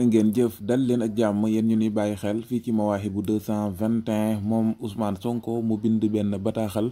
ngeen jëf dal leen ak jàmm yéen ñu ni bàyyi xel fii ci Mawahibou 221 moom Ousmane Sonko mu bind benn bataaxal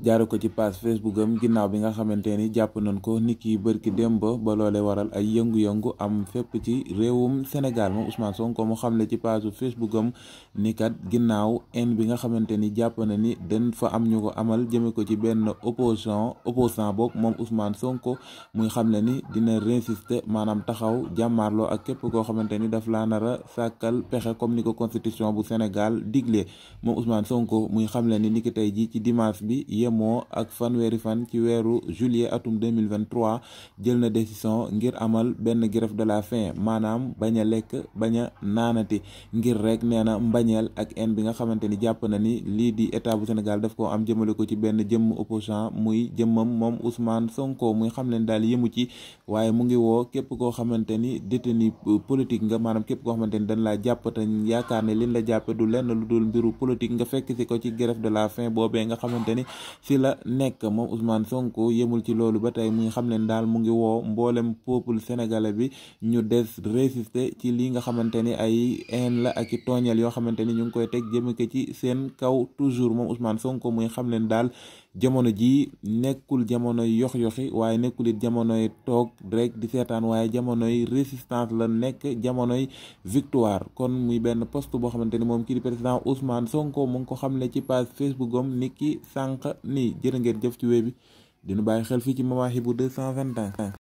jaare ko ci page Facebook am ginnaaw bi nga xamante ni jàpp nañ ko nit ki bërki démb ba loolee waral ay yëngu-yëngu am fépp ci réewum Sénégal moom Ousmane Sonko mu xamle ci page Facebook am ni kat ginnaaw en bi nga xamante ni jàpp na ni dañ fa am ñu ko amal jëme ko ci benn opposant boog moom Ousmane Sonko muy xamle ni dina résister maanaam taxaw jàmmaarloo ak képp koo xamante ni daf laa nar a sàkkal pexe comme ni ko constitution bu Sénégal digle moom Ousmane Sonko muy xamle ni niki tey ji ci dimanche bi yemoo ak fanweeri fan ci weeru juillet atum 2023 jël na décision ngir amal benn grève de la faim maanaam bañ a lekk bañ a naanati ngir rek nee na mbañeel ak en bi nga xamante ni jàpp na ni lii di état bu Sénégal daf ko am jëmale ko ci benn jëmm opposant muy jëmmam moom Ousmane Sonko muy xam leen daal yëmu ci waaye mu ngi woo képp koo xamante ni détenu politique nga maanaam képp koo xamante ni dañ laa jàpp te yaakaar ne liñ la jàppe du lenn lu dul mbiru politique nga fekk si ko ci grève de la faim boobee nga xamante ni si la nekk moom Ousmane Sonko yemul ci loolu ba tey muy xam leen daal mu ngi woo mboolem peuple sénégalais bi ñu des résister ci lii nga xamante ni ay haine la ak i tooñal yoo xamante ni ñu ngi koy teg jëme ko ci seen kaw toujours moom Ousmane Sonko muy xam leen daal jamono ji nekkul jamonoy yox-yoxi waaye nekkul it jamonoy toog rek di seetaan waaye jamonoy résistance la nekk jamonoy victoire kon muy benn post boo xamante ni moom kii di président Ousmane Sonko mu ngi ko xamle ci page Facebook am ni ki sànq nii jërë ngeen jëf ci wéy bi dinu bàyyi xel fii ci Mawahibou 221